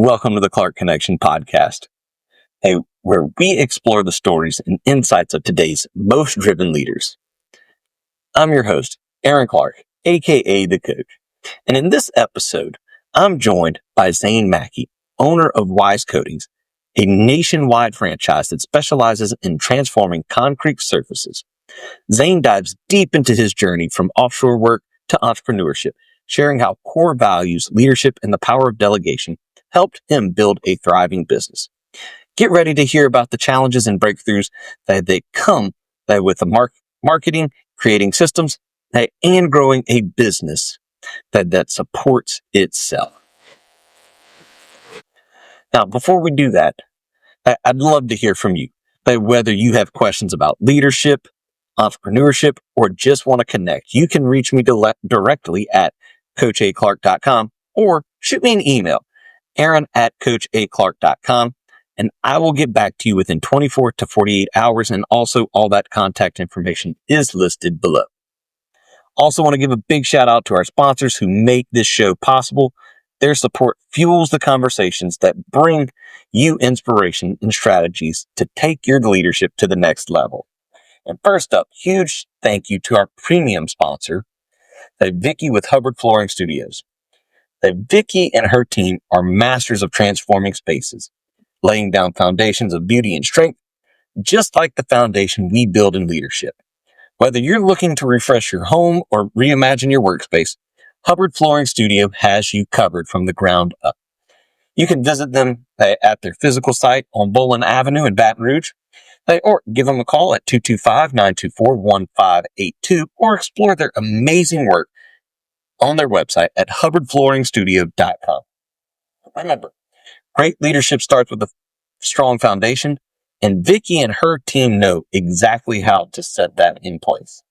Welcome to the Clark Connection podcast, where we explore the stories and insights of today's most driven leaders. I'm your host, Aaron Clark, aka The Coach. And in this episode, I'm joined by Zayn Makke, owner of Wise Coatings, a nationwide franchise that specializes in transforming concrete surfaces. Zayn dives deep into his journey from offshore work to entrepreneurship, sharing how core values, leadership, and the power of delegation helped him build a thriving business. Get ready to hear about the challenges and breakthroughs that come with the marketing, creating systems, and growing a business that supports itself. Now, before we do that, I'd love to hear from you. Whether you have questions about leadership, entrepreneurship, or just want to connect, you can reach me directly at coachaclark.com or shoot me an email, aaron@coachaclark.com, and I will get back to you within 24 to 48 hours, and also all that contact information is listed below. Also want to give a big shout out to our sponsors who make this show possible. Their support fuels the conversations that bring you inspiration and strategies to take your leadership to the next level. And first up, huge thank you to our premium sponsor, Vicki with Hubbard Flooring Studios. Vicki and her team are masters of transforming spaces, laying down foundations of beauty and strength, just like the foundation we build in leadership. Whether you're looking to refresh your home or reimagine your workspace, Hubbard Flooring Studio has you covered from the ground up. You can visit them at their physical site on Boylan Avenue in Baton Rouge, or give them a call at 225-924-1582, or explore their amazing work on their website at hubbardflooringstudio.com. Remember, great leadership starts with a strong foundation, and Vicki and her team know exactly how to set that in place.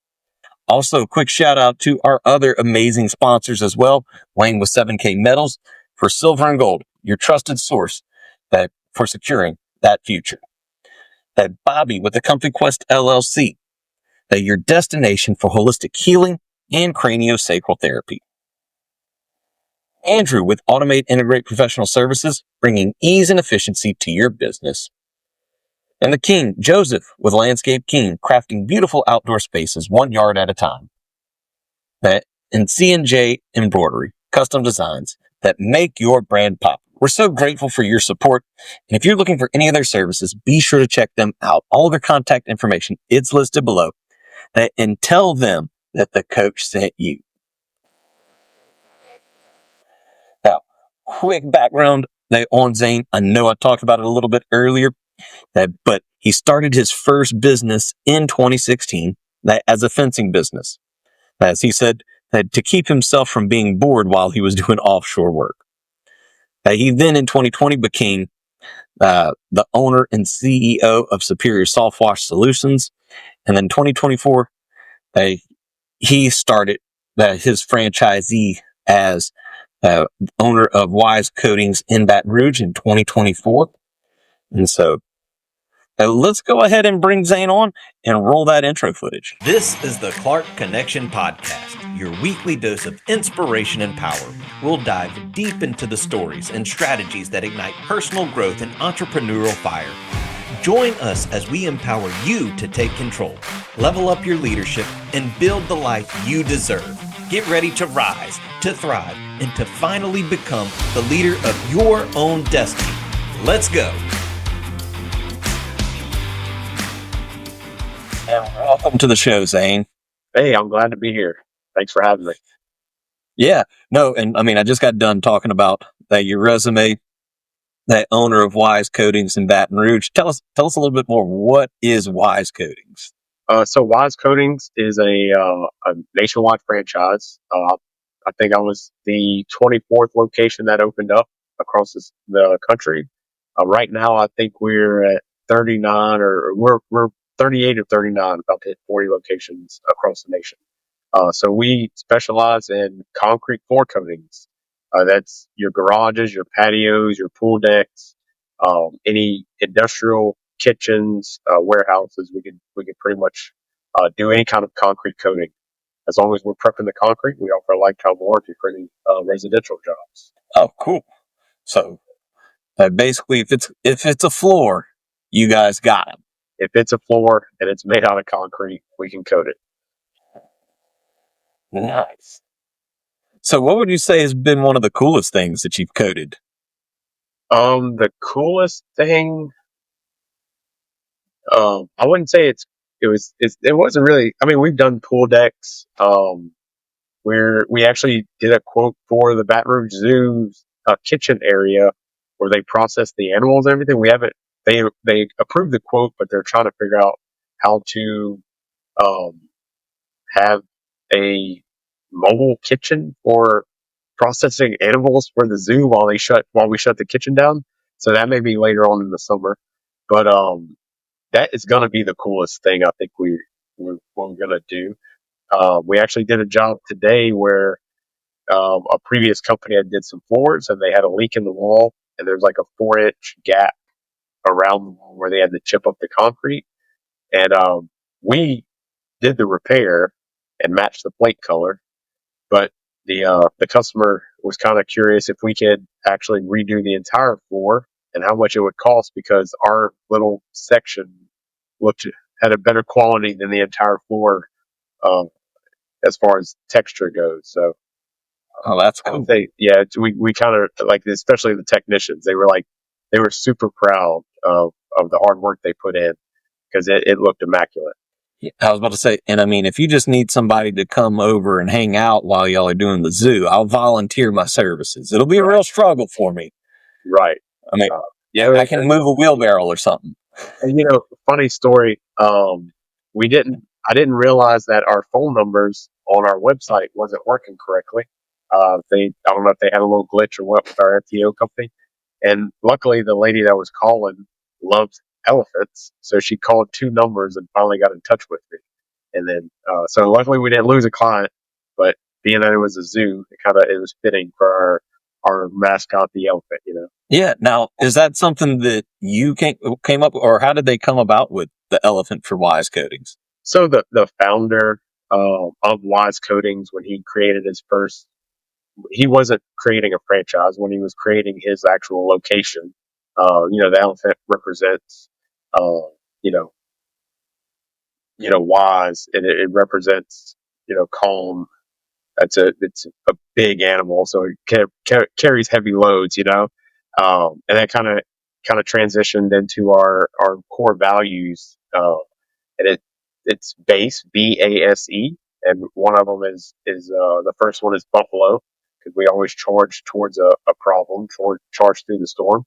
Also, a quick shout out to our other amazing sponsors as well. Wayne with 7K Metals for silver and gold, your trusted source for securing that future. Bobbie with the Comfy Quest LLC, your destination for holistic healing and craniosacral therapy. Andrew with Automate Integrate Professional Services, bringing ease and efficiency to your business. And the King, Joseph with Landscape King, crafting beautiful outdoor spaces 1 yard at a time. And C&J Embroidery, custom designs that make your brand pop. We're so grateful for your support. And if you're looking for any of their services, be sure to check them out. All their contact information, it's listed below. And tell them that the coach sent you. Now, quick background on Zayn. I know I talked about it a little bit earlier, but he started his first business in 2016 as a fencing business. As he said, to keep himself from being bored while he was doing offshore work. He then in 2020 became the owner and CEO of Superior Soft Wash Solutions. And then 2024, he started his franchisee as owner of Wise Coatings in Baton Rouge in 2024. And so let's go ahead and bring Zayn on and roll that intro footage. This is the Clark Connection Podcast, your weekly dose of inspiration and power. We'll dive deep into the stories and strategies that ignite personal growth and entrepreneurial fire. Join us as we empower you to take control, level up your leadership, and build the life you deserve. Get ready to rise, to thrive, and to finally become the leader of your own destiny. Let's go. And welcome to the show, Zayn. Hey, I'm glad to be here. Thanks for having me. Yeah, no, and I mean, I just got done talking about your resume, that owner of Wise Coatings in Baton Rouge. Tell us a little bit more. What is Wise Coatings? So Wise Coatings is a nationwide franchise. I think I was the 24th location that opened up across the country. Right now, I think we're at 39, or we're 38 or 39, about to hit 40 locations across the nation. So we specialize in concrete floor coatings. That's your garages, your patios, your pool decks, any industrial kitchens, warehouses. We can pretty much do any kind of concrete coating. As long as we're prepping the concrete, we offer a lifetime warranty for any residential jobs. Oh, cool. So Basically, if it's a floor, you guys got them. If it's a floor and it's made out of concrete, we can coat it. Nice. So what would you say has been one of the coolest things that you've coated? The coolest thing, I wouldn't say it wasn't really, I mean, we've done pool decks, where we actually did a quote for the Baton Rouge Zoo's kitchen area where they process the animals and everything. They approved the quote, but they're trying to figure out how to, um, have a mobile kitchen for processing animals for the zoo while we shut the kitchen down. So that may be later on in the summer, but that is going to be the coolest thing I think we're going to do. We actually did a job today where a previous company had did some floors and they had a leak in the wall, and there's like a 4-inch gap around the wall where they had to chip up the concrete, and we did the repair and matched the plate color, but the customer was kind of curious if we could actually redo the entire floor and how much it would cost, because our little section had a better quality than the entire floor, um, as far as texture goes. So Oh, that's cool. we kind of like, especially the technicians, they were super proud of the hard work they put in, because it looked immaculate. Yeah, I was about to say, and I mean, if you just need somebody to come over and hang out while y'all are doing the zoo, I'll volunteer my services. It'll be a real struggle for me. Right. I mean, I can move a wheelbarrow or something. And funny story. I didn't realize that our phone numbers on our website wasn't working correctly. I don't know if they had a little glitch or what with our FTO company. And luckily, the lady that was calling loves elephants, so she called 2 numbers and finally got in touch with me. And then, so luckily we didn't lose a client, but being that it was a zoo, it was fitting for our mascot, the elephant. Yeah. Now, is that something that you came up, or how did they come about with the elephant for Wise Coatings? So the founder of Wise Coatings, when he created his first, he wasn't creating a franchise when he was creating his actual location. The elephant represents, you know, wise, and it represents, calm. It's a big animal, so it carries heavy loads, and that kind of transitioned into our core values, and it's base, BASE, and one of them is the first one is Buffalo, because we always charge towards a problem, charge through the storm.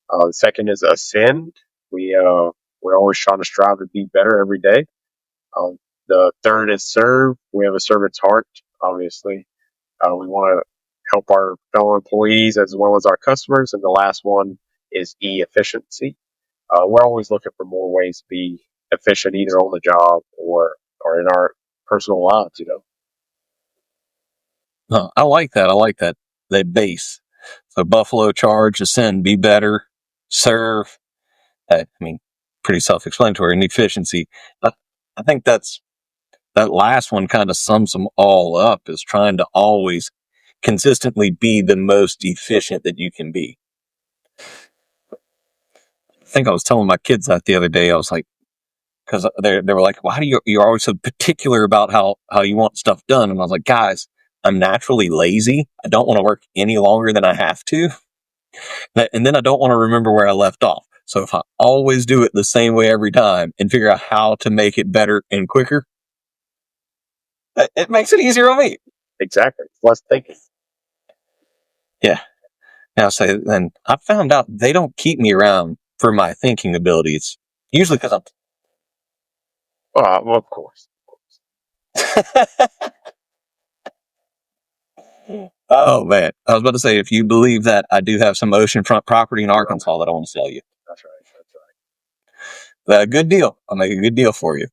The second is Ascend. We're always trying to strive to be better every day. Um, the third is Serve. We have a servant's heart, obviously. We want to help our fellow employees as well as our customers. And the last one is E, Efficiency. We're always looking for more ways to be efficient, either on the job or in our personal lives. I like that. I like that. That base. So Buffalo, Charge, Ascend, Be Better, Serve. I mean, pretty self-explanatory. And efficiency. I think that last one kind of sums them all up, is trying to always consistently be the most efficient that you can be. I think I was telling my kids that the other day. I was like, because they were like, why do you're always so particular about how you want stuff done? And I was like, guys, I'm naturally lazy. I don't want to work any longer than I have to. And then I don't want to remember where I left off. So if I always do it the same way every time and figure out how to make it better and quicker, it makes it easier on me. Exactly. Less thinking. Yeah. Now, then I found out they don't keep me around for my thinking abilities. Usually because I'm... Well, of course. Oh, man. I was about to say, if you believe that, I do have some oceanfront property in Arkansas that I want to sell you. That's right. Good deal. I'll make a good deal for you.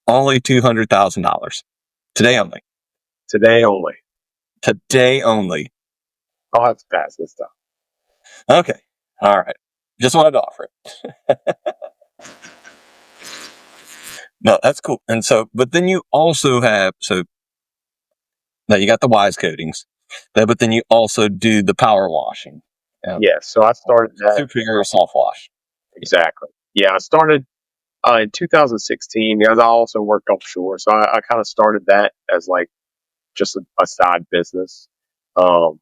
Only $200,000. Today only. Today only. Today only. I'll have to pass this time. Okay. All right. Just wanted to offer it. No, that's cool. And so, but then you also have, now you got the Wise Coatings, but then you also do the power washing Yeah, so I started that. Superior soft wash. Exactly. Yeah, I started in 2016 because I also worked offshore. So I kind of started that as like just a side business. Um,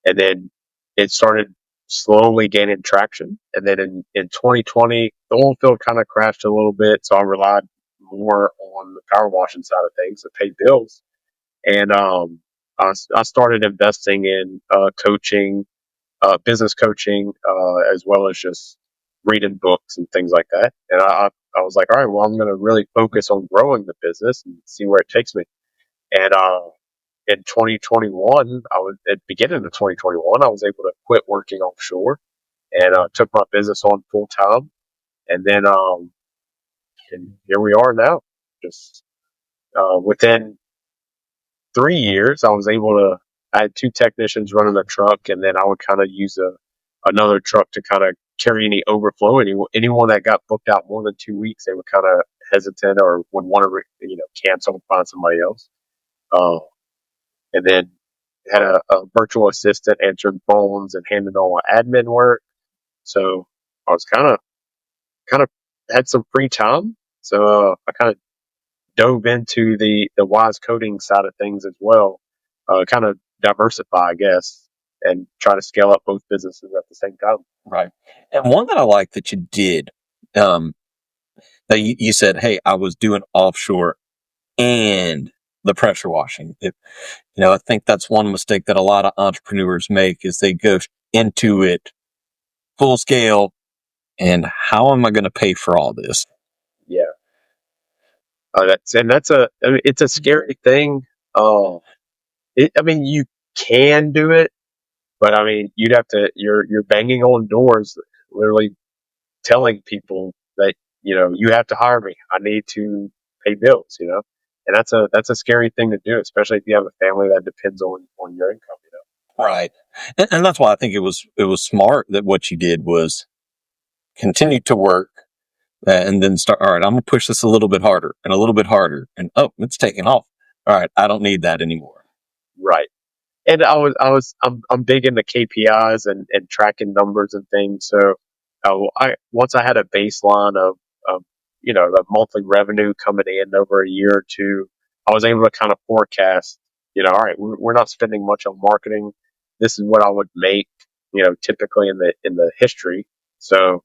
and then it started slowly gaining traction. And then in 2020, the oil field kind of crashed a little bit. So I relied more on the power washing side of things to pay bills. And I started investing in coaching, business coaching, as well as just reading books and things like that. And I was like, all right, well, I'm going to really focus on growing the business and see where it takes me. And in 2021, at the beginning of 2021, I was able to quit working offshore and took my business on full time. And then, and here we are now. Just within 3 years, I was able to. I had two technicians running a truck, and then I would kind of use another truck to kind of carry any overflow. Anyone that got booked out more than 2 weeks, they were kind of hesitant or would want to cancel and find somebody else. Uh, and then had a virtual assistant answering phones and handling all my admin work. So I was kind of had some free time. So I kind of dove into the wise coding side of things as well, kind of diversify, I guess, and try to scale up both businesses at the same time. Right. And one that I like that you did, that you said, hey, I was doing offshore and the pressure washing. I think that's one mistake that a lot of entrepreneurs make is they go into it full scale. And how am I going to pay for all this? Yeah. It's a scary thing. You can do it, but you'd have to, you're banging on doors, literally telling people that, you have to hire me. I need to pay bills, and that's a scary thing to do, especially if you have a family that depends on your income, Right. And that's why I think it was smart that what you did was continue to work and then start, all right, I'm going to push this a little bit harder and a little bit harder. And, oh, it's taking off. All right. I don't need that anymore. Right. And I'm big into KPIs and tracking numbers and things. So once I had a baseline of the monthly revenue coming in over a year or two, I was able to kind of forecast. All right, we're not spending much on marketing. This is what I would make, typically in the history. So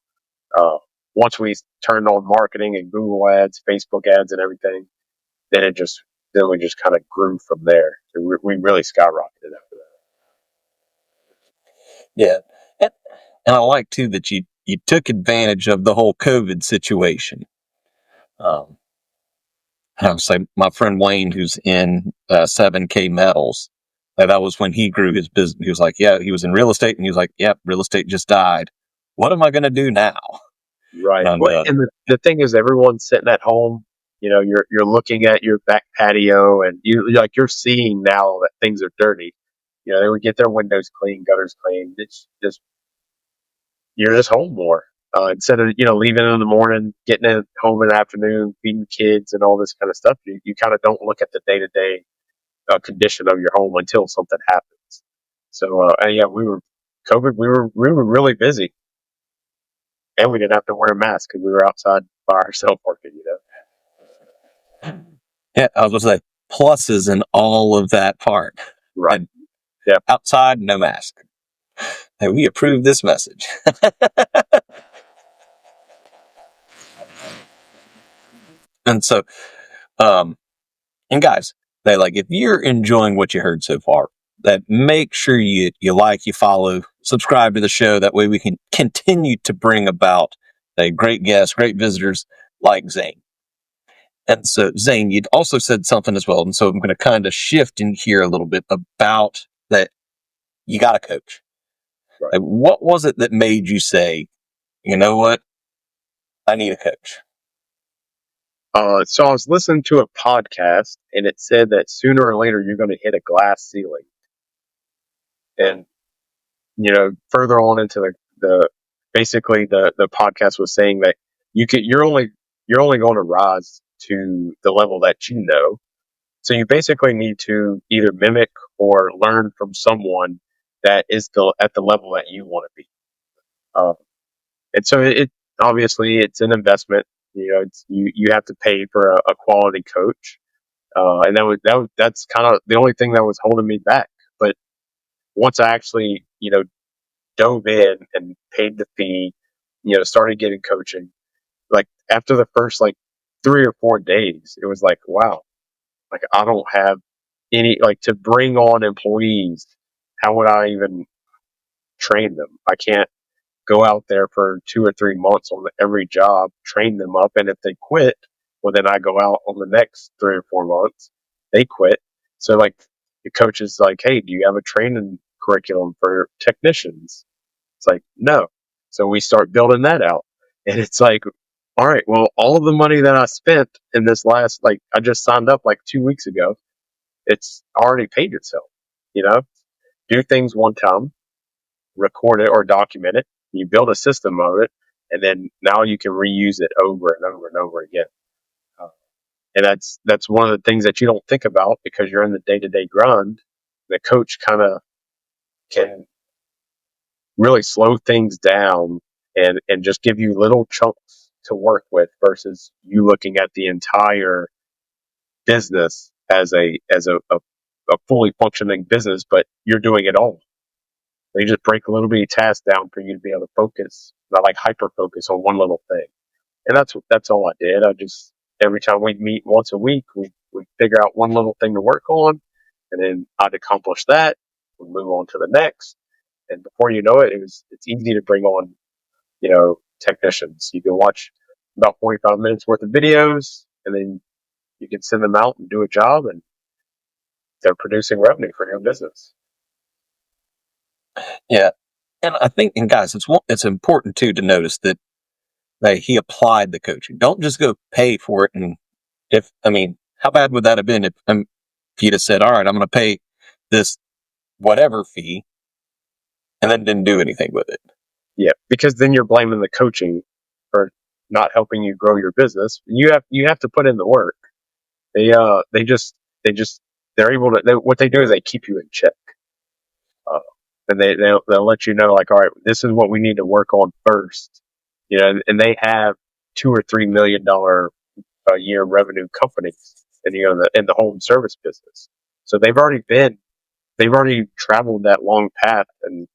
uh, once we turned on marketing and Google ads, Facebook ads, and everything, then we just kind of grew from there. So we really skyrocketed after that. Yeah. And I like too that you took advantage of the whole COVID situation. I would say my friend Wayne, who's in 7K Metals, that was when he grew his business. He was like, yeah, he was in real estate, and he was like, yep, real estate just died. What am I going to do now? Right. And the thing is, everyone's sitting at home. You're looking at your back patio, and you're seeing now that things are dirty. They would get their windows clean, gutters clean. It's just you're just home more instead of leaving in the morning, getting it home in the afternoon, feeding kids, and all this kind of stuff. You kind of don't look at the day to day condition of your home until something happens. So and yeah, we were COVID. We were really busy, and we didn't have to wear a mask because we were outside by ourselves working. Yeah, I was going to say pluses in all of that part. Right. And yeah. Outside, no mask. Hey, we approve this message. And so, and guys, if you're enjoying what you heard so far, that make sure you like, you follow, subscribe to the show. That way we can continue to bring about great guests, great visitors like Zayn. And so, Zayn, you'd also said something as well. And so I'm going to kind of shift in here a little bit about that. You got a coach. Right. What was it that made you say, you know what? I need a coach. So I was listening to a podcast, and it said that sooner or later you're going to hit a glass ceiling. And further on into the basically the podcast was saying that you're only going to rise to the level that you know. So you basically need to either mimic or learn from someone that is at the level that you want to be. And so it obviously it's an investment. You know, you have to pay for a quality coach, and that's kind of the only thing that was holding me back. But once I actually dove in and paid the fee, started getting coaching, like after the first like 3 or 4 days, it was like, wow, like I don't have any like to bring on employees. How would I even train them? I can't go out there for 2 or 3 months on every job, train them up, and if they quit, well, then I go out on the next 3 or 4 months. They quit, so like the coach is like, "Hey, do you have a training curriculum for technicians?" It's like, no. So we start building that out, and it's like, all right, well, all of the money that I spent in this last, like, I just signed up like 2 weeks ago. It's already paid itself. You know, do things one time, record it or document it. You build a system of it, and then now you can reuse it over and over and over again. Uh, and that's one of the things that you don't think about because you're in the day to day grind. The coach kind of can really slow things down and just give you little chunks to work with versus you looking at the entire business as a fully functioning business, but you're doing it all. They just break a little bitty task down for you to be able to focus, not like hyper focus on one little thing. And that's all I did. I just every time we'd meet once a week, we'd figure out one little thing to work on, and then I'd accomplish that. We'd move on to the next, and before you know it, it's easy to bring on technicians. You can watch about 45 minutes worth of videos, and then you can send them out and do a job, and they're producing revenue for your business. Yeah. And I think, and guys, it's important too to notice that he applied the coaching. Don't just go pay for it. And how bad would that have been if he'd have said, all right, I'm going to pay this whatever fee and then didn't do anything with it? Yeah, because then you're blaming the coaching for not helping you grow your business. You have to put in the work. They're able to. What they do is they keep you in check, and they'll let you know, like, all right, this is what we need to work on first. And they have $2 or $3 million a year revenue companies, and in the home service business. So they've already traveled that long path and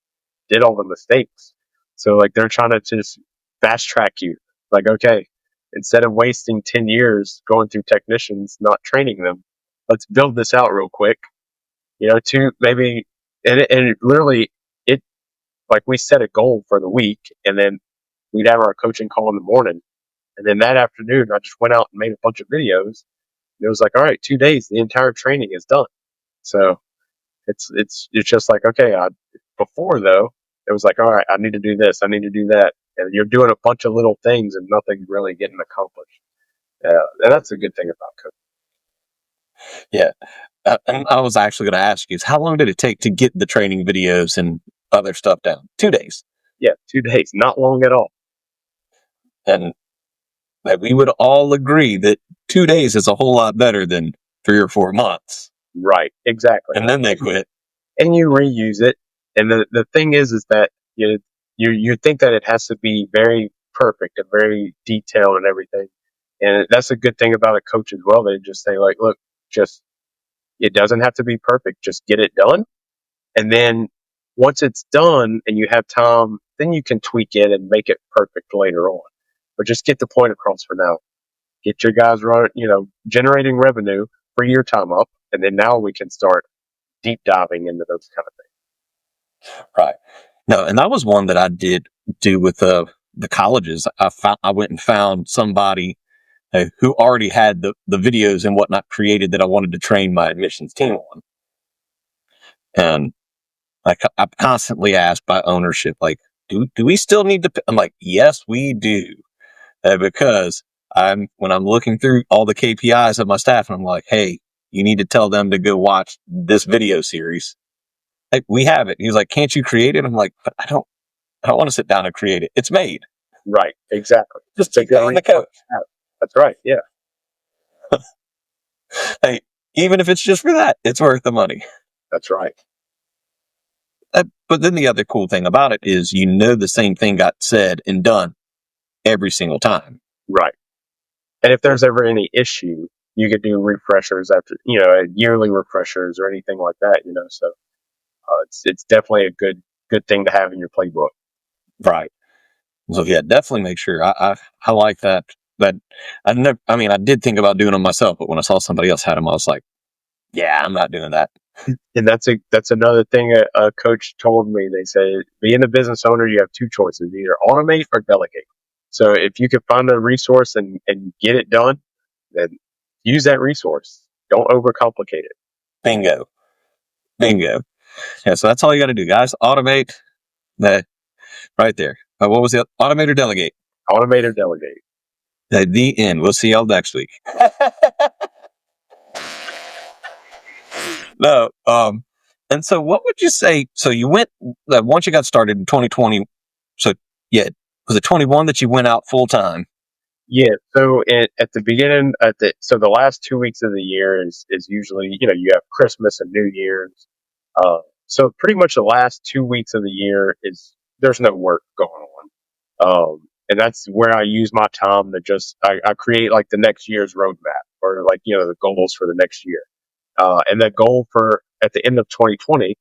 did all the mistakes. So like they're trying to just fast track you. Like, okay, instead of wasting 10 years going through technicians, not training them, let's build this out real quick. To maybe, and it literally, it, like we set a goal for the week and then we'd have our coaching call in the morning. And then that afternoon, I just went out and made a bunch of videos. And it was like, all right, 2 days, the entire training is done. So it's just like, okay, before though, it was like, all right, I need to do this, I need to do that. And you're doing a bunch of little things and nothing's really getting accomplished. And that's a good thing about coaching. Yeah. And I was actually going to ask you, how long did it take to get the training videos and other stuff down? 2 days. Yeah, 2 days, not long at all. And we would all agree that 2 days is a whole lot better than 3 or 4 months. Right, exactly. And then they quit. And you reuse it. And the thing is that you think that it has to be very perfect and very detailed and everything. And that's a good thing about a coach as well. They just say, like, look, it doesn't have to be perfect. Just get it done. And then once it's done and you have time, then you can tweak it and make it perfect later on. But just get the point across for now. Get your guys generating revenue, free your time up, and then now we can start deep diving into those kind of things. Right. No, and that was one that I did do with the colleges. I went and found somebody who already had the videos and whatnot created that I wanted to train my admissions team on. And I'm constantly asked by ownership, like, do we still need to? I'm like, yes, we do. Because when I'm looking through all the KPIs of my staff, and I'm like, hey, you need to tell them to go watch this video series. Like, we have it. He's like, can't you create it? I'm like, but I don't want to sit down and create it. It's made. Right. Exactly. Just keep paying the coach. That's right. Yeah. Hey, even if it's just for that, it's worth the money. That's right. But then the other cool thing about it is, the same thing got said and done every single time. Right. And if there's ever any issue, you could do refreshers after, yearly refreshers or anything like that, so it's definitely a good thing to have in your playbook. Right. So yeah, definitely make sure. I like that. That I did think about doing them myself, but when I saw somebody else had them, I was like, yeah, I'm not doing that. And that's another thing a coach told me. They say, being a business owner, you have two choices: either automate or delegate. So if you can find a resource and get it done, then use that resource. Don't overcomplicate it. Bingo. Yeah, so that's all you got to do, guys. Automate that right there. What was it? Automate or delegate? Automate or delegate. At the end. We'll see y'all next week. No. And so what would you say? So you went, once you got started in 2020. So yeah, was it 21 that you went out full time? Yeah. So at the beginning, so the last 2 weeks of the year is usually, you have Christmas and New Year's. So pretty much the last 2 weeks of the year there's no work going on. And that's where I use my time to I create like the next year's roadmap, or like, the goals for the next year. And the goal at the end of 2020,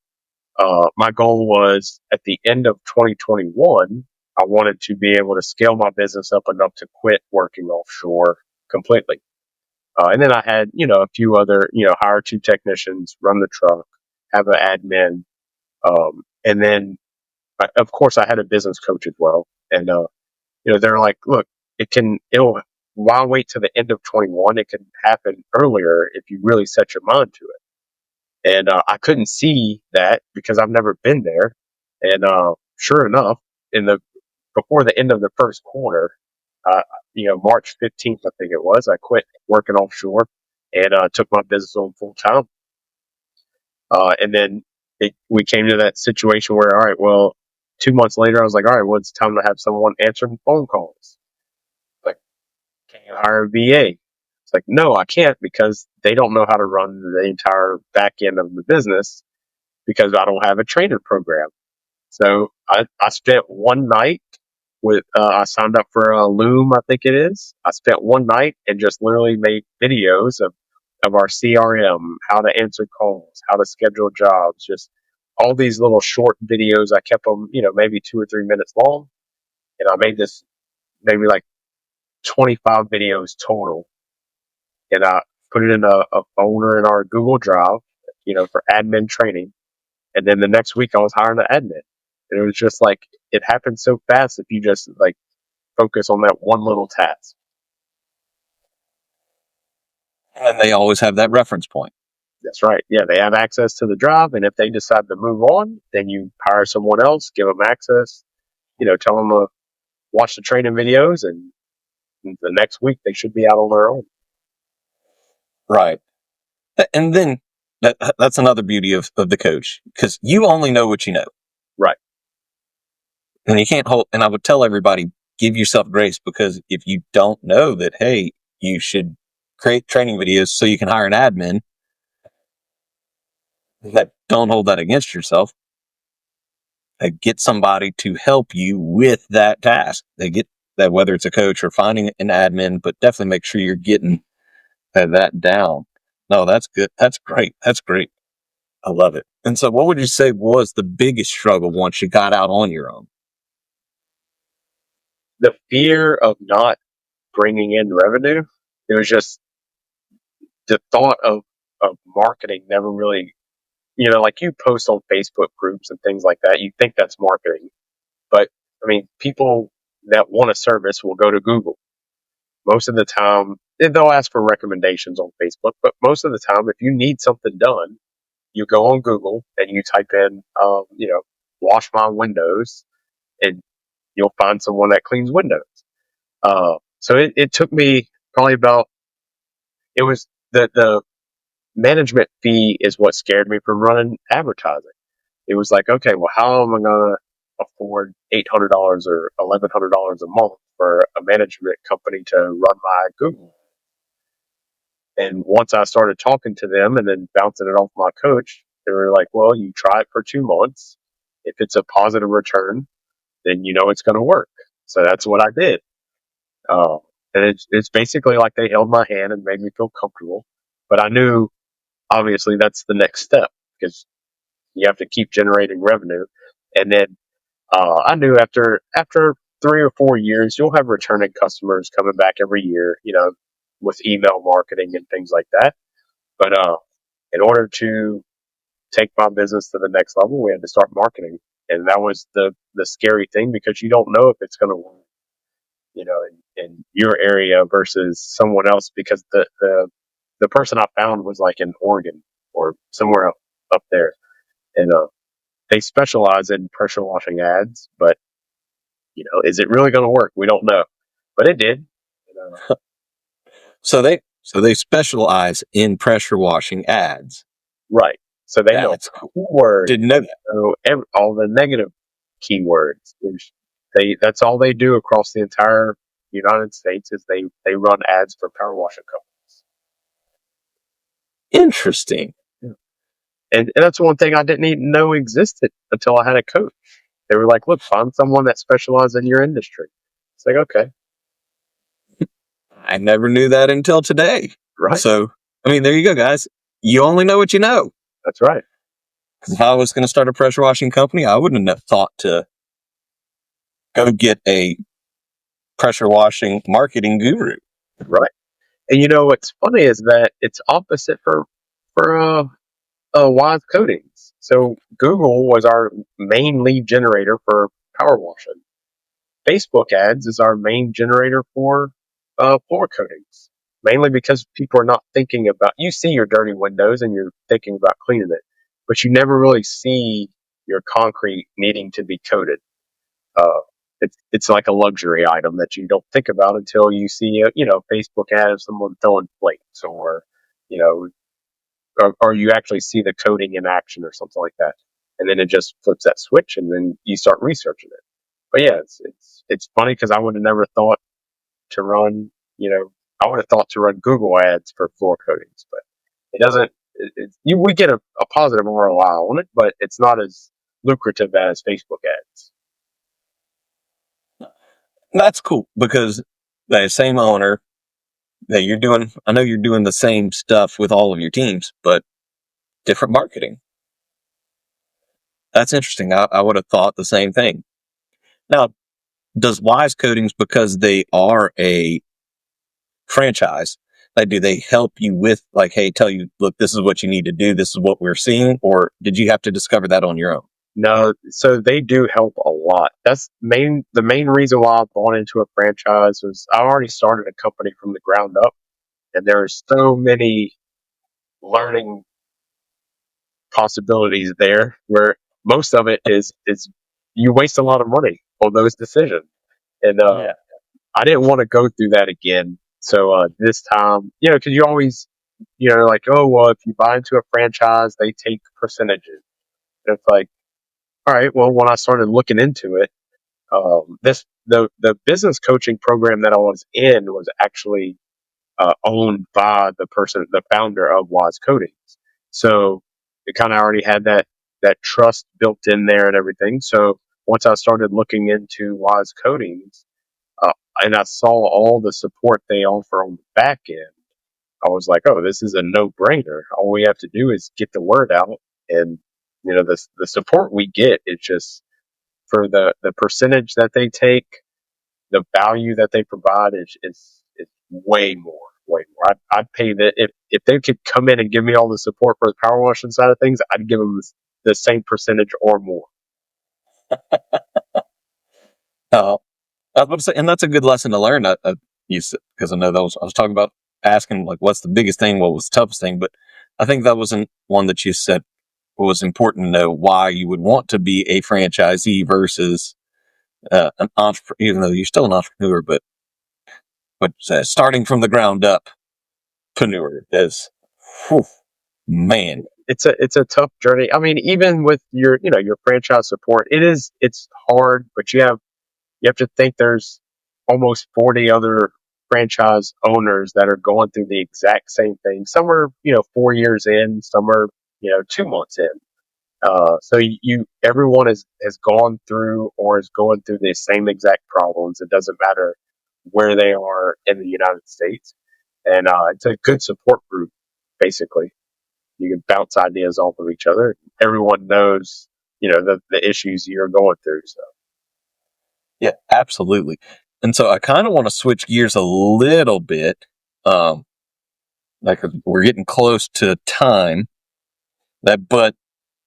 my goal was at the end of 2021, I wanted to be able to scale my business up enough to quit working offshore completely. And then I had, a few other, hire two technicians, run the truck, have an admin. And then, of course, I had a business coach as well. And, they're like, look, why wait till the end of 21? It can happen earlier if you really set your mind to it. And I couldn't see that because I've never been there. And sure enough, before the end of the first quarter, uh, March 15th, I think it was, I quit working offshore and took my business on full time. And then we came to that situation where, all right, well, 2 months later, I was like, all right, well, it's time to have someone answering phone calls. Like, can you hire a VA? It's like, no, I can't, because they don't know how to run the entire back end of the business, because I don't have a training program. So I spent one night I signed up for a Loom, I think it is. I spent one night and just literally made videos of our CRM, how to answer calls, how to schedule jobs, just all these little short videos. I kept them, maybe 2 or 3 minutes long. And I made this maybe like 25 videos total. And I put it in a folder in our Google Drive, for admin training. And then the next week I was hiring an admin. And it was just like, it happened so fast if you just like focus on that one little task. And they always have that reference point. That's right. Yeah, they have access to the drive, and if they decide to move on, then you hire someone else, give them access, tell them to watch the training videos, and the next week they should be out on their own. Right. And then that's another beauty of the coach, because you only know what you know. Right. And you can't and I would tell everybody, give yourself grace, because if you don't know that, hey, you should create training videos so you can hire an admin, don't hold that against yourself. Get somebody to help you with that task. They get that, whether it's a coach or finding an admin, but definitely make sure you're getting that down. No, that's good. That's great. I love it. And so what would you say was the biggest struggle once you got out on your own? The fear of not bringing in revenue. It was just the thought of marketing never really, like you post on Facebook groups and things like that. You think that's marketing. But I mean, people that want a service will go to Google. Most of the time, they'll ask for recommendations on Facebook, but most of the time, if you need something done, you go on Google and you type in, wash my windows, and you'll find someone that cleans windows. So it took me probably it was the management fee is what scared me from running advertising. It was like, okay, well, how am I going to afford $800 or $1,100 a month for a management company to run my Google? And once I started talking to them and then bouncing it off my coach, they were like, well, you try it for 2 months. if it's a positive return, then you know it's going to work. So that's what I did. Uh, and it's basically like they held my hand and made me feel comfortable. But I knew obviously that's the next step because you have to keep generating revenue. And then I knew after 3 or 4 years, you'll have returning customers coming back every year, with email marketing and things like that. But in order to take my business to the next level, we had to start marketing, and that was the scary thing because you don't know if it's going to work, in your area versus someone else because the person I found was like in Oregon or somewhere up there, and they specialize in pressure washing ads, but is it really going to work? We don't know, but it did. So they specialize in pressure washing ads. Right. So they know That's cool. keywords. Didn't know that. So all the negative keywords. That's all they do across the entire United States is they run ads for power washing companies. Interesting. Yeah. And that's one thing I didn't even know existed until I had a coach. They were like, "Look, find someone that specializes in your industry." It's like, okay, I never knew that until today. right? So, I mean, there you go, guys. You only know what you know. That's right. Because if I was going to start a pressure washing company, I wouldn't have thought to go get a pressure washing marketing guru. Right. And what's funny is that it's opposite for Wise Coatings. So Google was our main lead generator for power washing. Facebook ads is our main generator for floor coatings, mainly because people are not thinking about. You see your dirty windows and you're thinking about cleaning it, but you never really see your concrete needing to be coated. Uh, it's like a luxury item that you don't think about until you see a Facebook ad of someone throwing plates or you know or you actually see the coating in action or something like that, and then it just flips that switch, and then you start researching it. But yeah, it's funny because I would have never thought to run, I would have thought to run Google ads for floor coatings, but it doesn't. We get a positive ROI on it, but it's not as lucrative as Facebook ads. That's cool because the same owner that you're doing, I know you're doing the same stuff with all of your teams, but different marketing. That's interesting. I would have thought the same thing. Now, does Wise Coatings, because they are a franchise, do they help you with like, hey, tell you, look, this is what you need to do, this is what we're seeing, or did you have to discover that on your own? No, so they do help a lot. That's the main reason why I bought into a franchise was I already started a company from the ground up, and there are so many learning possibilities there where most of it is you waste a lot of money on those decisions. And Yeah. I didn't want to go through that again. So this time, because you always, like, oh, well, if you buy into a franchise, they take percentages. And it's like, all right, well, when I started looking into it, the business coaching program that I was in was actually owned by the founder of Wise Coatings. So it kind of already had that trust built in there and everything. So once I started looking into Wise Coatings, and I saw all the support they offer on the back end, I was like, oh, this is a no brainer. All we have to do is get the word out, and the support we get is just for the percentage that they take, the value that they provide is way more, way more. I'd pay that if they could come in and give me all the support for the power washing side of things, I'd give them the same percentage or more. I was about to say, and that's a good lesson to learn. Because I know I was talking about asking like, what's the biggest thing, what was the toughest thing, but I think that wasn't one that you said was important to know why you would want to be a franchisee versus an entrepreneur, even though you're still an entrepreneur, but starting from the ground up, entrepreneur is, whew, man. It's a tough journey. I mean, even with your franchise support, it's hard, but you have to think there's almost 40 other franchise owners that are going through the exact same thing. Some are 4 years in, some are 2 months in. So everyone has gone through or is going through the same exact problems. It doesn't matter where they are in the United States, and it's a good support group. Basically, you can bounce ideas off of each other. Everyone knows, the issues you're going through. So Yeah, absolutely. And so I kind of want to switch gears a little bit. Um, like we're getting close to time. But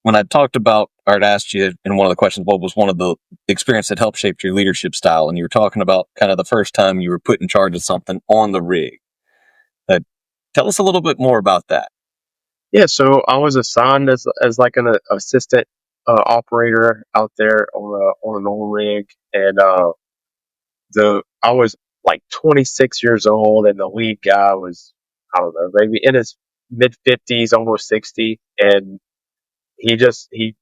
when I talked about, or I'd asked you in one of the questions, what was one of the experience that helped shape your leadership style? And you were talking about kind of the first time you were put in charge of something on the rig. Tell us a little bit more about that. yeah, so I was assigned as like an assistant operator out there on an oil rig, and I was like 26 years old, and the lead guy was, I don't know, maybe in his mid 50s, almost 60, and he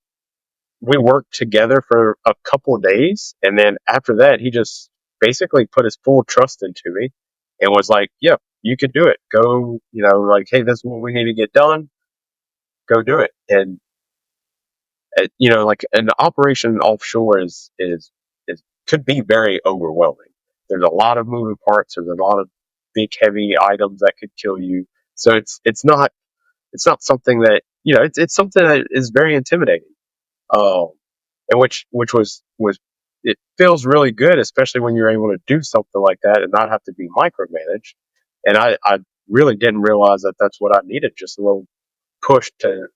we worked together for a couple of days, and then after that, he just basically put his full trust into me, and was like, "Yeah, you can do it. Go, like, hey, this is what we need to get done. Go do it." And like an operation offshore is could be very overwhelming. There's a lot of moving parts. There's a lot of big, heavy items that could kill you. So it's not something that it's something that is very intimidating. Um, and which was it feels really good, especially when you're able to do something like that and not have to be micromanaged. And I really didn't realize that that's what I needed, just a little push to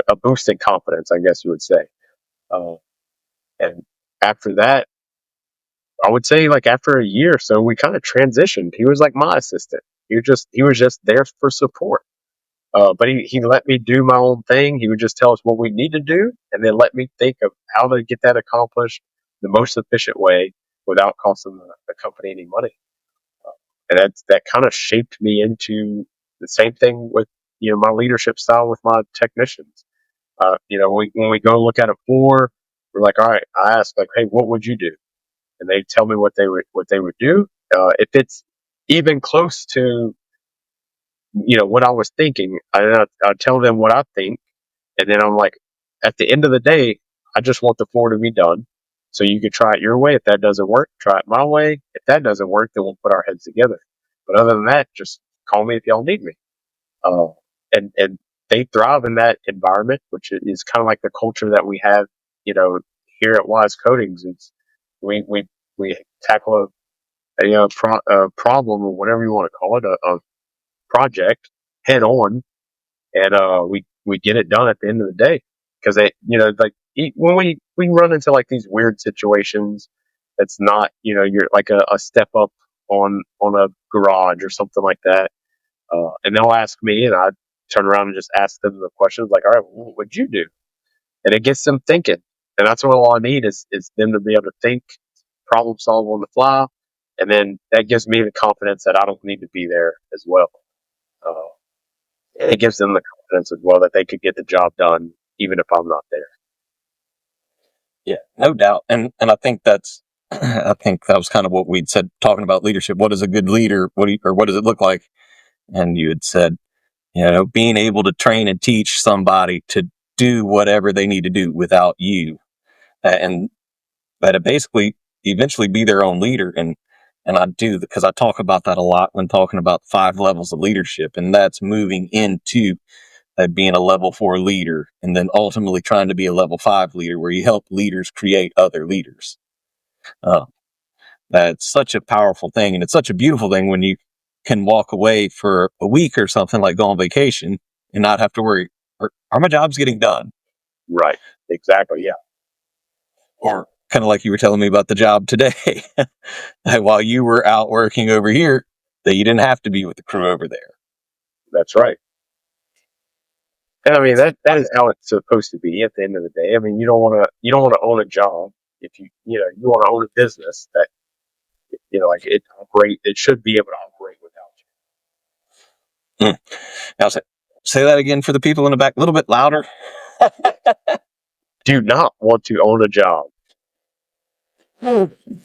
a boost in confidence, I guess you would say. Uh, and after that, I would say like after a year or so, we kind of transitioned. He was like my assistant. He was just there for support. But he let me do my own thing. He would just tell us what we need to do, and then let me think of how to get that accomplished the most efficient way without costing the company any money. And that kind of shaped me into the same thing with my leadership style with my technicians. When we go look at a floor, we're like, all right. I ask like, hey, what would you do? And they tell me what they would do. If it's even close to what I was thinking, I tell them what I think, and then I'm like, at the end of the day, I just want the floor to be done. So you can try it your way. If that doesn't work, try it my way. If that doesn't work, then we'll put our heads together. But other than that, just call me if y'all need me. Uh, and they thrive in that environment, which is kind of like the culture that we have, here at Wise Coatings. It's we tackle a problem or whatever you want to call it, a project head on, and we get it done at the end of the day. Because they, like when we run into like these weird situations, that's not, you're like a step up on a garage or something like that, and they'll ask me, and I turn around and just ask them the questions like, all right, what would you do? And it gets them thinking, and that's what all I need is them to be able to think, problem solve on the fly, and then that gives me the confidence that I don't need to be there as well. Uh, and it gives them the confidence as well that they could get the job done even if I'm not there. Yeah, no doubt. And I think I think that was kind of what we'd said talking about leadership. What is a good leader? What does it look like? And you had said, being able to train and teach somebody to do whatever they need to do without you, and that it basically eventually be their own leader. And I do, because I talk about that a lot when talking about 5 levels of leadership, and that's moving into being a level 4 leader, and then ultimately trying to be a level 5 leader, where you help leaders create other leaders. Uh, that's such a powerful thing, and it's such a beautiful thing when you can walk away for a week or something, like go on vacation, and not have to worry, are my jobs getting done? Right. Exactly. Yeah. Or kind of like you were telling me about the job today, while you were out working over here, that you didn't have to be with the crew over there. That's right. And I mean that is how it's supposed to be at the end of the day. I mean, you don't want to own a job if you want to own a business that like it should be able to operate without Mm. Now, say that again for the people in the back, a little bit louder. you. Do not want to own a job.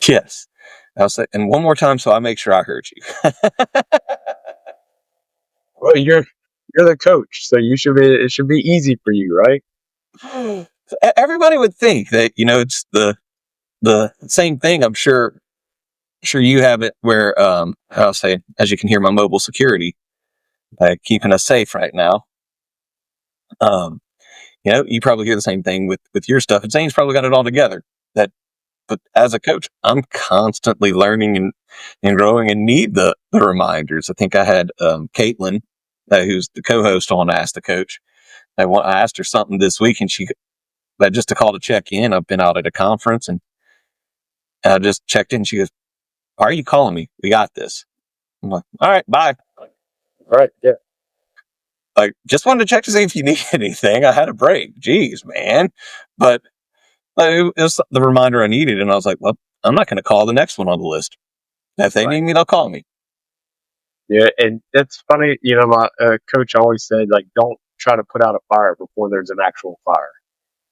Yes. I'll say, and one more time so I make sure I heard you. Well, you're the coach, so it should be easy for you, right? Everybody would think that, it's the same thing. I'm sure you have it where, I'll say, as you can hear, my mobile security, keeping us safe right now. You probably hear the same thing with your stuff. And Zane's probably got it all together. But as a coach, I'm constantly learning and growing and need the reminders. I think I had Caitlin, who's the co-host, on Ask the Coach. I asked her something this week, and just to call to check in. I've been out at a conference, and I just checked in. She goes, "Why are you calling me? We got this." I'm like, "All right, bye." Right. Yeah. Like, just wanted to check to see if you need anything. I had a break. Jeez, man. But it was the reminder I needed, and I was like, well, I'm not going to call the next one on the list. If they need me, they'll call me. Yeah, and that's funny. My coach always said, like, don't try to put out a fire before there's an actual fire.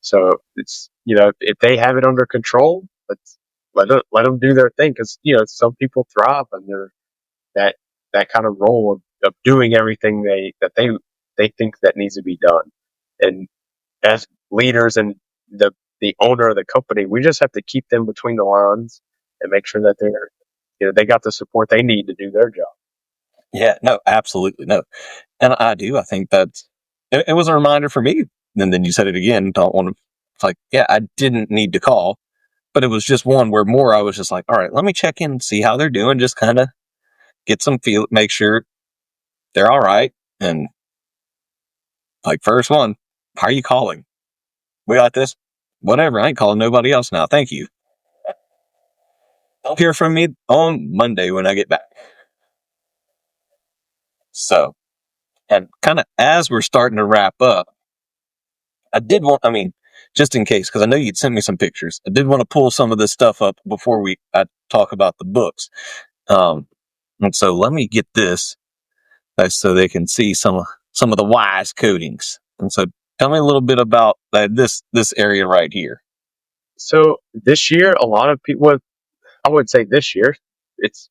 So it's, if they have it under control, let them do their thing, because some people thrive under that kind of role of doing everything they think that needs to be done. And as leaders and the owner of the company, we just have to keep them between the lines and make sure that they got the support they need to do their job. Yeah, no, absolutely no. And I do. I think it was a reminder for me. And then you said it again. Don't want to. It's like, yeah, I didn't need to call, but it was just one where more I was just like, all right, let me check in and see how they're doing. Just kind of get some feel, make sure they're all right. And like, first one, how are you calling? We got this. Whatever. I ain't calling nobody else now. Thank you. They'll hear from me on Monday when I get back. So, and kind of as we're starting to wrap up, just in case, because I know you'd sent me some pictures. I did want to pull some of this stuff up before I talk about the books. And so let me get this so they can see some of the wise coatings. And so tell me a little bit about this area right here. So this year, a lot of people, I would say this year, it's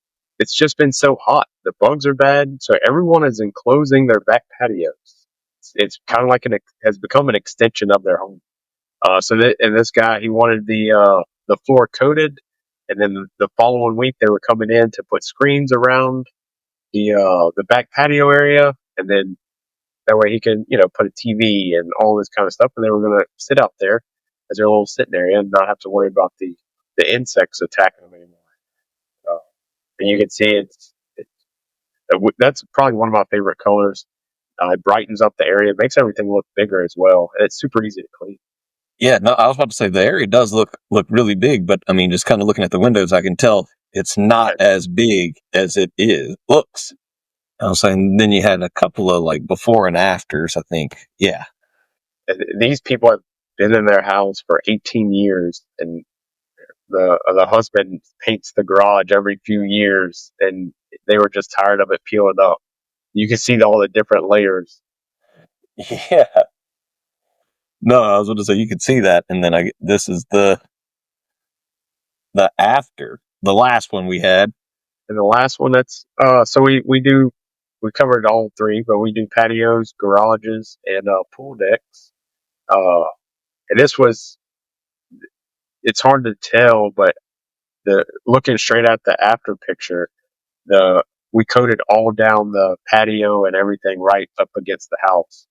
just been so hot. The bugs are bad, so everyone is enclosing their back patios. It's kind of like has become an extension of their home. And this guy, he wanted the floor coated, and then the following week they were coming in to put screens around the back patio area, and then that way he can put a TV and all this kind of stuff, and they were going to sit out there as their little sitting area and not have to worry about the insects attacking them anymore. And you can see that's probably one of my favorite colors. It brightens up the area, it makes everything look bigger as well, and it's super easy to clean. Yeah, no, I was about to say the area does look really big, but I mean, just kind of looking at the windows, I can tell it's not as big as it looks. I was saying, then you had a couple of like before and afters, I think. Yeah. And these people have been in their house for 18 years, and the husband paints the garage every few years, and they were just tired of it peeling up. You can see all the different layers. Yeah. No, I was going to say you could see that, and then this is the after the last one we had, and the last one that's so we covered all three, but we do patios, garages, and pool decks. And it's hard to tell, but looking straight at the after picture, we coated all down the patio and everything right up against the house.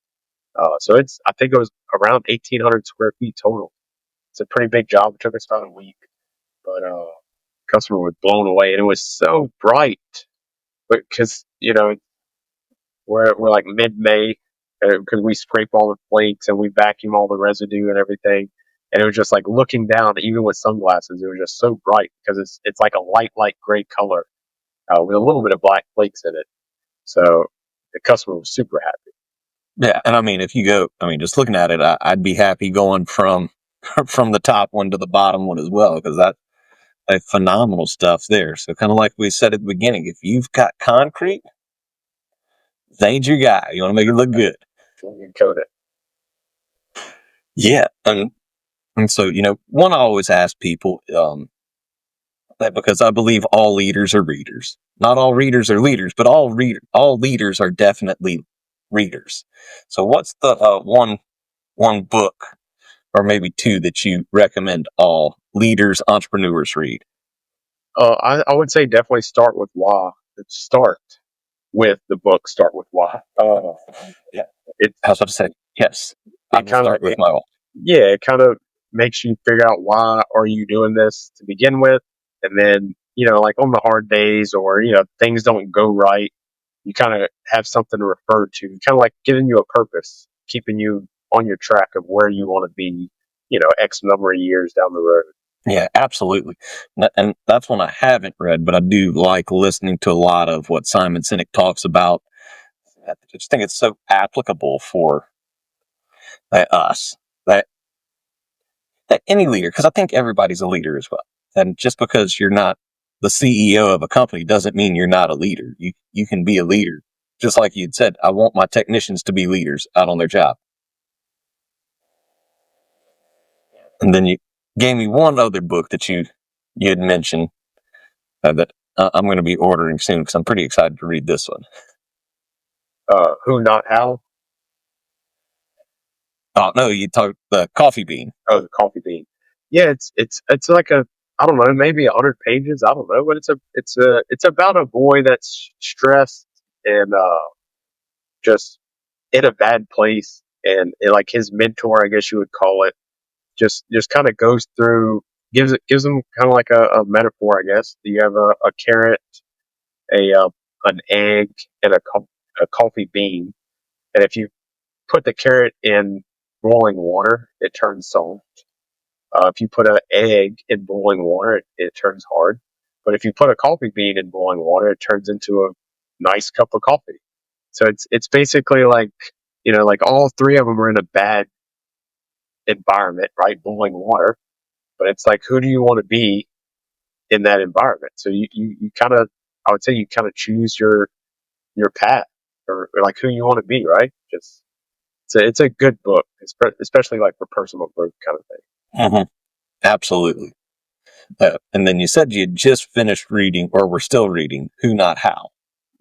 So I think it was around 1,800 square feet total. It's a pretty big job. It took us about a week, but customer was blown away, and it was so bright. But because we're like mid-May, because we scrape all the flakes and we vacuum all the residue and everything, and it was just like looking down, even with sunglasses, it was just so bright because it's like a light gray color with a little bit of black flakes in it. So the customer was super happy. Yeah, and I mean, if you go, just looking at it, I'd be happy going from the top one to the bottom one as well, because that's phenomenal stuff there. So kind of like we said at the beginning, if you've got concrete, Zane's your guy. You want to make it look good. You coat it. Yeah, and so one I always ask people that, because I believe all leaders are readers. Not all readers are leaders, but all leaders are definitely readers. So what's the one book or maybe two that you recommend all leaders, entrepreneurs read? I would say definitely start with why. Start with the book. Start with why. Yeah. It I was about to say, yes, I it will kind of start with my own. yeah, it kind of makes you figure out why are you doing this to begin with, and then like on the hard days or things don't go right, you kind of have something to refer to, kind of like giving you a purpose, keeping you on your track of where you want to be, X number of years down the road. Yeah, absolutely. And that's one I haven't read, but I do like listening to a lot of what Simon Sinek talks about. I just think it's so applicable for us that any leader, because I think everybody's a leader as well. And just because you're not the CEO of a company doesn't mean you're not a leader. You can be a leader. Just like you'd said, I want my technicians to be leaders out on their job. And then you gave me one other book that you had mentioned that I'm going to be ordering soon because I'm pretty excited to read this one. Who Not How? Oh no, you talked the Coffee Bean. Oh, the Coffee Bean. Yeah, it's like I don't know, maybe 100 pages. I don't know, but it's about a boy that's stressed and just in a bad place, and like his mentor, I guess you would call it, just kind of goes through, gives him kind of like a metaphor, I guess. You have a carrot, an egg, and a coffee bean, and if you put the carrot in boiling water, it turns soft. If you put an egg in boiling water, it turns hard. But if you put a coffee bean in boiling water, it turns into a nice cup of coffee. So it's basically like like all three of them are in a bad environment, right? Boiling water. But it's like, who do you want to be in that environment? So you kind of, I would say you kind of choose your path, or like who you want to be, right? Just it's a good book, especially like for personal growth kind of thing. Mm-hmm. Absolutely. And then you said you had just finished reading, or were still reading, Who Not How.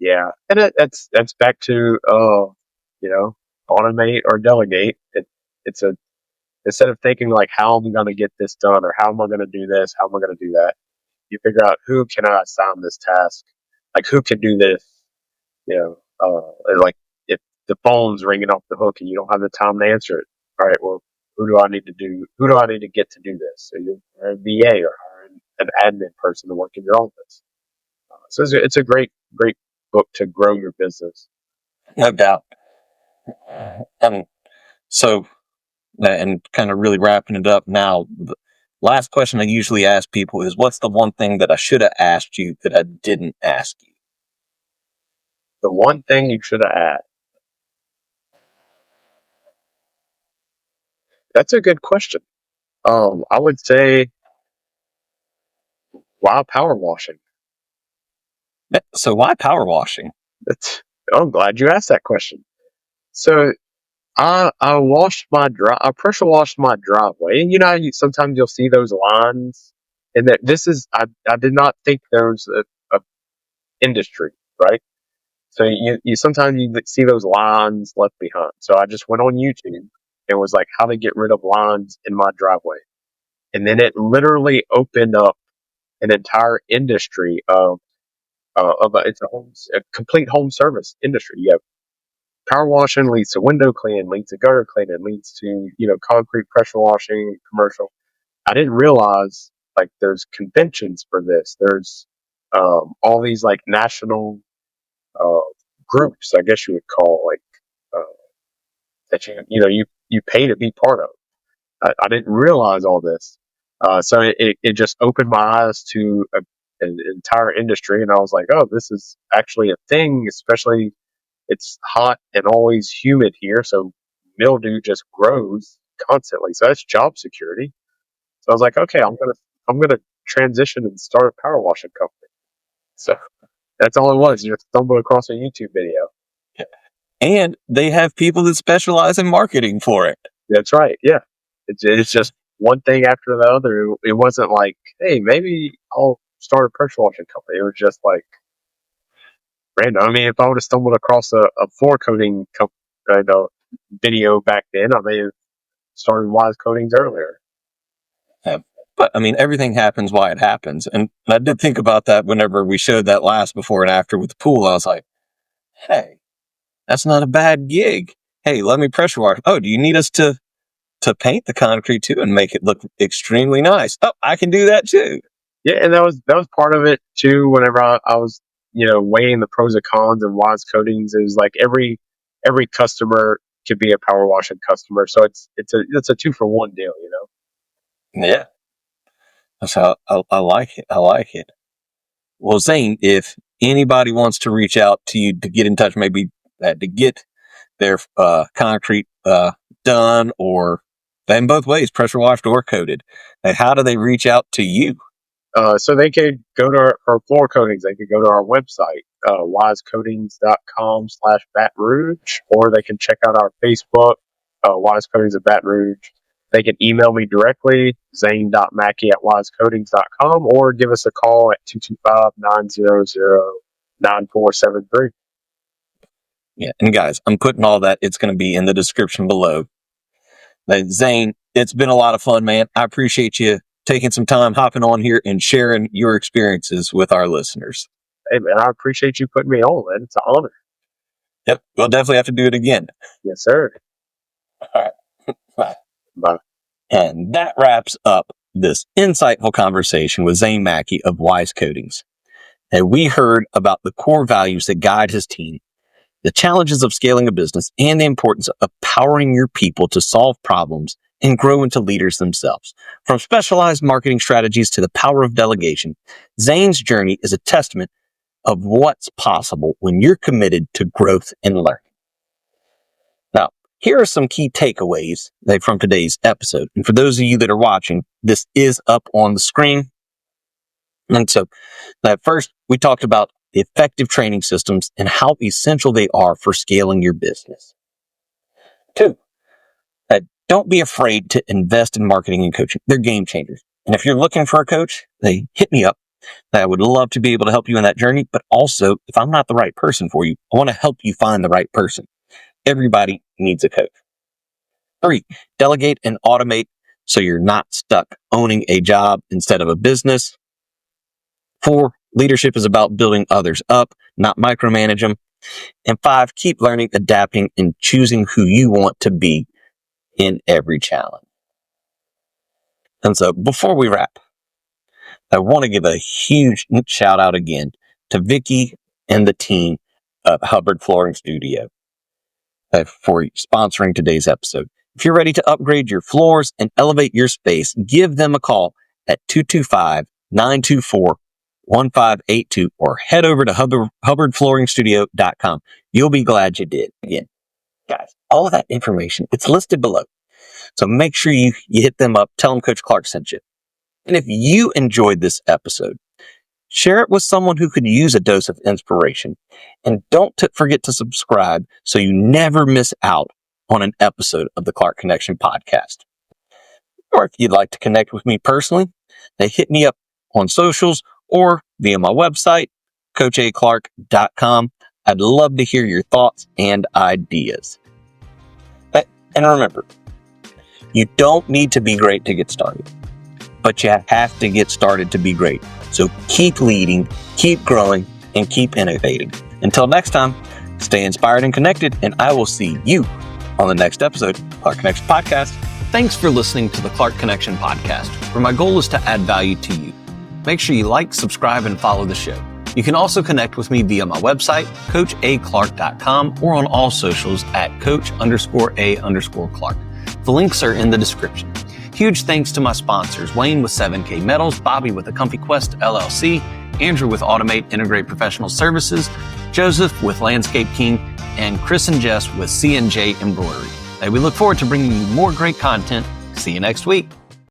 Yeah, and that's back to automate or delegate. It's a instead of thinking like how am I going to get this done or how am I going to do this, how am I going to do that, you figure out who can I assign this task, like who can do this. Like if the phone's ringing off the hook and you don't have the time to answer it, all right, well, who do I need to get to do this? So you hire a VA or hire an admin person to work in your office. So it's a great book to grow your business. No doubt. And so, and kind of really wrapping it up now, the last question I usually ask people is, what's the one thing that I should have asked you that I didn't ask you? The one thing you should have asked. That's a good question. I would say, why power washing? So why power washing? I'm glad you asked that question. So I I pressure washed my driveway, and sometimes you'll see those lines, and that I did not think there was a industry, right? So you sometimes you see those lines left behind. So I just went on YouTube and was like, how to get rid of lines in my driveway, and then it literally opened up an entire industry it's a complete home service industry. You have power washing leads to window cleaning, leads to gutter cleaning, leads to concrete pressure washing, commercial. I didn't realize like there's conventions for this. There's all these like national uh, groups, I guess you would call, like that you pay to be part of. I didn't realize all this, so it just opened my eyes to an entire industry, and I was like, oh, this is actually a thing. Especially it's hot and always humid here, so mildew just grows constantly. So that's job security. So I was like, okay, I'm gonna transition and start a power washing company. So that's all it was. You just stumbled across a YouTube video. And they have people that specialize in marketing for it. That's right. Yeah, it's just one thing after the other. It wasn't like, hey, maybe I'll start a pressure washing company. It was just like random. I mean, if I would have stumbled across a floor coating video back then. I may have started Wise Coatings earlier. Yeah. But I mean, everything happens why it happens. And I did think about that whenever we showed that last before and after with the pool. I was like, hey, that's not a bad gig. Hey, let me pressure wash. Oh, do you need us to paint the concrete too and make it look extremely nice? Oh, I can do that too. Yeah, and that was part of it too. Whenever I was, weighing the pros and cons of Wise Coatings, is like every customer could be a power washing customer. So it's a 2-for-1 deal, Yeah. That's how I like it. I like it. Well, Zayn, if anybody wants to reach out to you to get in touch, maybe to get their concrete done, or in both ways, pressure washed or coated, how do they reach out to you? So they could go to our floor coatings. They could go to our website, wisecoatings.com/Baton Rouge, or they can check out our Facebook, Wise Coatings of Baton Rouge. They can email me directly, zayn.makke@wisecoatings.com, or give us a call at 225-900-9473. Yeah, and guys, I'm putting all that. It's going to be in the description below. Zayn, it's been a lot of fun, man. I appreciate you taking some time, hopping on here and sharing your experiences with our listeners. Hey, man, I appreciate you putting me on, man. It's an honor. Yep, we'll definitely have to do it again. Yes, sir. All right. Bye. Bye. And that wraps up this insightful conversation with Zayn Makke of Wise Coatings. And we heard about the core values that guide his team, the challenges of scaling a business, and the importance of powering your people to solve problems and grow into leaders themselves. From specialized marketing strategies to the power of delegation, Zayn's journey is a testament of what's possible when you're committed to growth and learning. Now, here are some key takeaways from today's episode. And for those of you that are watching, this is up on the screen. And so, first, we talked about the effective training systems and how essential they are for scaling your business. 2, don't be afraid to invest in marketing and coaching. They're game changers. And if you're looking for a coach, hit me up. I would love to be able to help you in that journey. But also, if I'm not the right person for you, I want to help you find the right person. Everybody needs a coach. 3, delegate and automate so you're not stuck owning a job instead of a business. 4, leadership is about building others up, not micromanage them. And 5, keep learning, adapting, and choosing who you want to be in every challenge. And so before we wrap, I want to give a huge shout out again to Vicki and the team of Hubbard Flooring Studio for sponsoring today's episode. If you're ready to upgrade your floors and elevate your space, give them a call at 225-924-1582 or head over to hubbardflooringstudio.com. You'll be glad you did. Again, guys, all of that information, it's listed below. So make sure you hit them up. Tell them Coach Clark sent you. And if you enjoyed this episode, share it with someone who could use a dose of inspiration. And don't forget to subscribe so you never miss out on an episode of the Clark Connection podcast. Or if you'd like to connect with me personally, hit me up on socials or via my website, coachaclark.com. I'd love to hear your thoughts and ideas. And remember, you don't need to be great to get started, but you have to get started to be great. So keep leading, keep growing, and keep innovating. Until next time, stay inspired and connected, and I will see you on the next episode of Clark Connection Podcast. Thanks for listening to the Clark Connection Podcast, where my goal is to add value to you. Make sure you like, subscribe, and follow the show. You can also connect with me via my website, coachaclark.com, or on all socials at coach_A_Clark. The links are in the description. Huge thanks to my sponsors, Wayne with 7K Metals, Bobbie with the Comfy Quest LLC, Andrew with Automate Integrate Professional Services, Joseph with Landscape King, and Chris and Jess with C&J Embroidery. We look forward to bringing you more great content. See you next week.